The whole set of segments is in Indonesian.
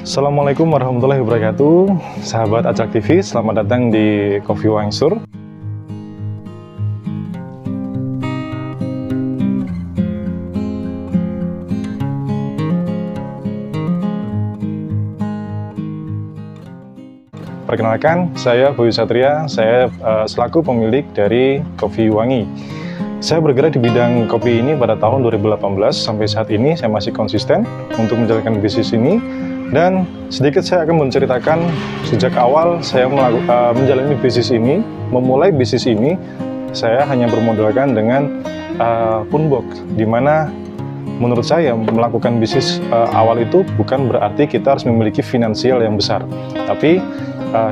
Assalamualaikum warahmatullahi wabarakatuh, sahabat Acak TV, selamat datang di Kopi Wangi Sur. Perkenalkan, saya Boy Satria, saya selaku pemilik dari Kopi Wangi. Saya bergerak di bidang kopi ini pada tahun 2018, sampai saat ini saya masih konsisten untuk menjalankan bisnis ini. Dan sedikit saya akan menceritakan sejak awal saya menjalani bisnis ini, memulai bisnis ini, saya hanya bermodalkan dengan Punbox, di mana menurut saya melakukan bisnis awal itu bukan berarti kita harus memiliki finansial yang besar, tapi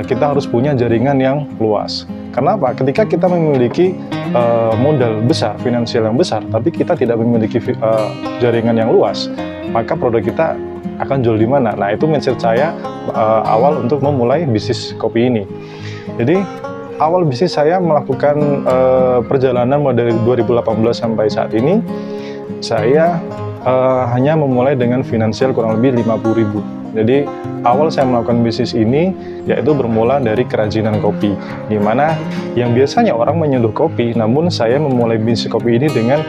kita harus punya jaringan yang luas. Kenapa? Ketika kita memiliki modal besar, finansial yang besar, tapi kita tidak memiliki jaringan yang luas, maka produk kita akan jual di mana? Nah, itu mindset saya awal untuk memulai bisnis kopi ini. Jadi awal bisnis saya melakukan perjalanan mulai dari 2018 sampai saat ini, saya hanya memulai dengan finansial kurang lebih 50.000. Jadi awal saya melakukan bisnis ini yaitu bermula dari kerajinan kopi, di mana yang biasanya orang menyeduh kopi, namun saya memulai bisnis kopi ini dengan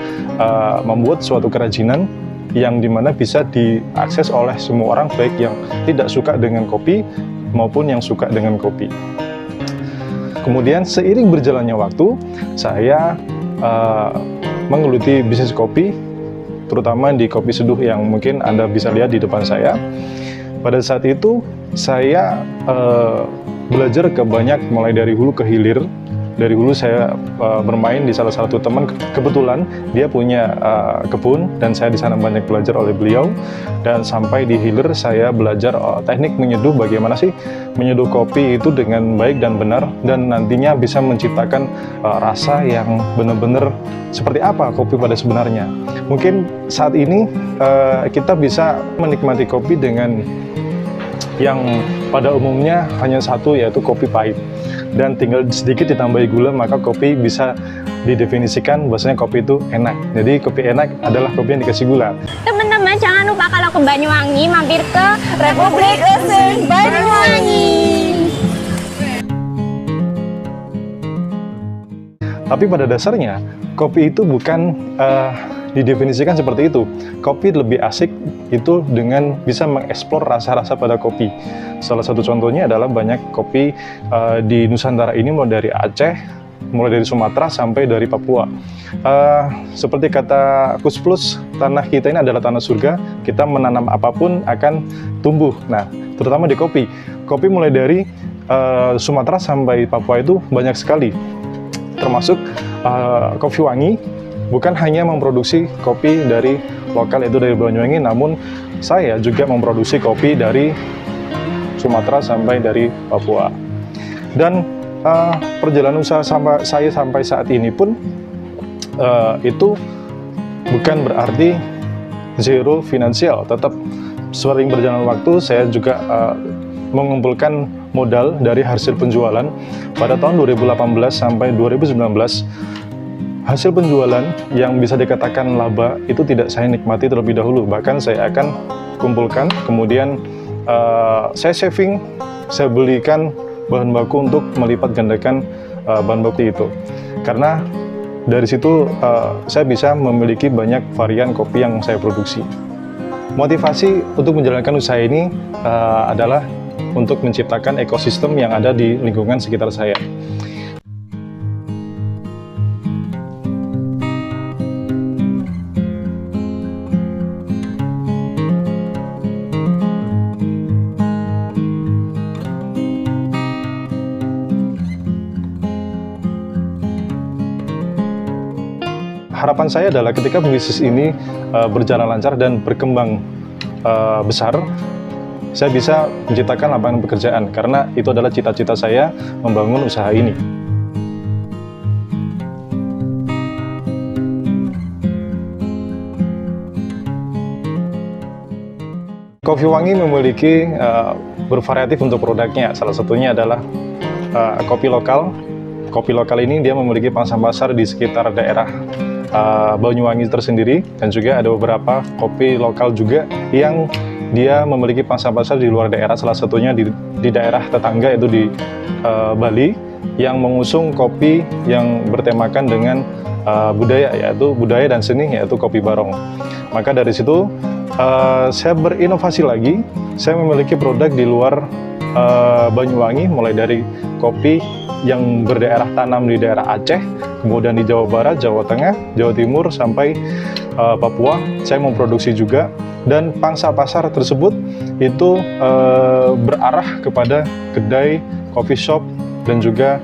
membuat suatu kerajinan yang dimana bisa diakses oleh semua orang, baik yang tidak suka dengan kopi maupun yang suka dengan kopi. Kemudian seiring berjalannya waktu, saya menggeluti bisnis kopi, terutama di kopi seduh yang mungkin Anda bisa lihat di depan saya. Pada saat itu saya belajar ke banyak, mulai dari hulu ke hilir. Dari hulu saya bermain di salah satu teman, kebetulan dia punya kebun dan saya di sana banyak belajar oleh beliau. Dan sampai di hilir saya belajar teknik menyeduh, bagaimana sih menyeduh kopi itu dengan baik dan benar, dan nantinya bisa menciptakan rasa yang benar-benar seperti apa kopi pada sebenarnya. Mungkin saat ini kita bisa menikmati kopi dengan yang pada umumnya hanya satu, yaitu kopi pahit, dan tinggal sedikit ditambahi gula, maka kopi bisa didefinisikan bahwasanya kopi itu enak. Jadi kopi enak adalah kopi yang dikasih gula. Teman-teman jangan lupa kalau ke Banyuwangi mampir ke Republik Esing Banyuwangi. Tapi pada dasarnya kopi itu bukan didefinisikan seperti itu. Kopi lebih asik itu dengan bisa mengeksplor rasa-rasa pada kopi. Salah satu contohnya adalah banyak kopi di Nusantara ini, mulai dari Aceh, mulai dari Sumatera sampai dari Papua. Seperti kata Kus Plus, tanah kita ini adalah tanah surga, kita menanam apapun akan tumbuh. Nah, terutama di kopi. Kopi mulai dari Sumatera sampai Papua itu banyak sekali. Termasuk Kopi Wangi bukan hanya memproduksi kopi dari lokal, itu dari Banyuwangi, namun saya juga memproduksi kopi dari Sumatera sampai dari Papua. Dan perjalanan usaha saya sampai saat ini pun itu bukan berarti zero finansial. Tetap sering berjalan waktu, saya juga mengumpulkan modal dari hasil penjualan pada tahun 2018 sampai 2019. Hasil penjualan yang bisa dikatakan laba itu tidak saya nikmati terlebih dahulu, bahkan saya akan kumpulkan, kemudian saya saving, saya belikan bahan baku untuk melipat gandakan bahan baku itu, karena dari situ saya bisa memiliki banyak varian kopi yang saya produksi. Motivasi untuk menjalankan usaha ini adalah untuk menciptakan ekosistem yang ada di lingkungan sekitar saya. Harapan saya adalah ketika bisnis ini berjalan lancar dan berkembang besar, saya bisa menciptakan lapangan pekerjaan karena itu adalah cita-cita saya membangun usaha ini. Kopi Wangi memiliki bervariatif untuk produknya. Salah satunya adalah kopi lokal. Kopi lokal ini dia memiliki pangsa pasar di sekitar daerah Banyuwangi tersendiri, dan juga ada beberapa kopi lokal juga yang dia memiliki pangsa pasar di luar daerah. Salah satunya di daerah tetangga, yaitu di Bali, yang mengusung kopi yang bertemakan dengan budaya, yaitu budaya dan seni, yaitu kopi barong. Maka dari situ saya berinovasi lagi. Saya memiliki produk di luar Banyuwangi, mulai dari kopi yang berdaerah tanam di daerah Aceh, kemudian di Jawa Barat, Jawa Tengah, Jawa Timur, sampai Papua. Saya memproduksi juga, dan pangsa pasar tersebut itu berarah kepada kedai, coffee shop, dan juga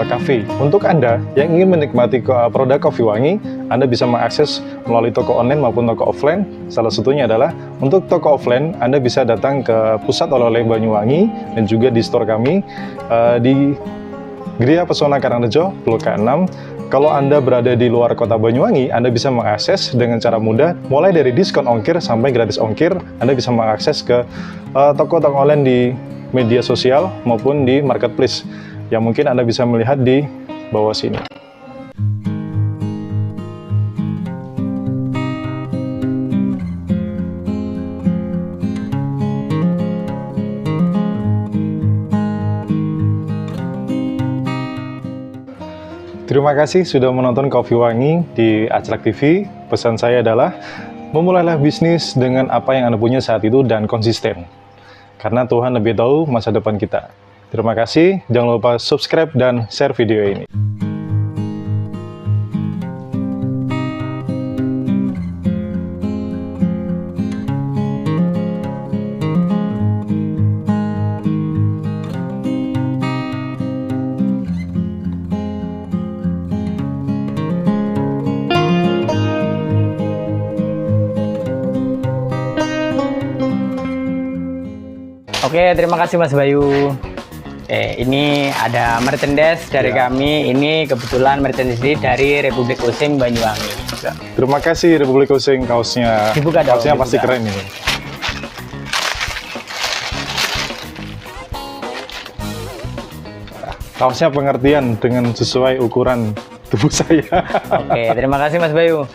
cafe. Untuk Anda yang ingin menikmati produk Kopi Wangi, Anda bisa mengakses melalui toko online maupun toko offline. Salah satunya adalah untuk toko offline, Anda bisa datang ke Pusat Oleh-oleh Banyuwangi dan juga di store kami di Gria Pesona Karangrejo, Blok K6. Kalau Anda berada di luar kota Banyuwangi, Anda bisa mengakses dengan cara mudah, mulai dari diskon ongkir sampai gratis ongkir. Anda bisa mengakses ke toko-toko online di media sosial maupun di marketplace, yang mungkin Anda bisa melihat di bawah sini. Terima kasih sudah menonton Kopi Wangi di Aclak TV. Pesan saya adalah, memulailah bisnis dengan apa yang Anda punya saat itu dan konsisten. Karena Tuhan lebih tahu masa depan kita. Terima kasih, jangan lupa subscribe dan share video ini. Oke, terima kasih Mas Bayu. Ini ada merchandise dari kami. Ini kebetulan merchandise dari Republik Osing Banyuwangi. Ya, terima kasih Republik Osing, kaosnya. Dibuka dong, Kaosnya dibuka. pasti keren ini. Kaosnya pengertian dengan sesuai ukuran tubuh saya. Oke, terima kasih Mas Bayu.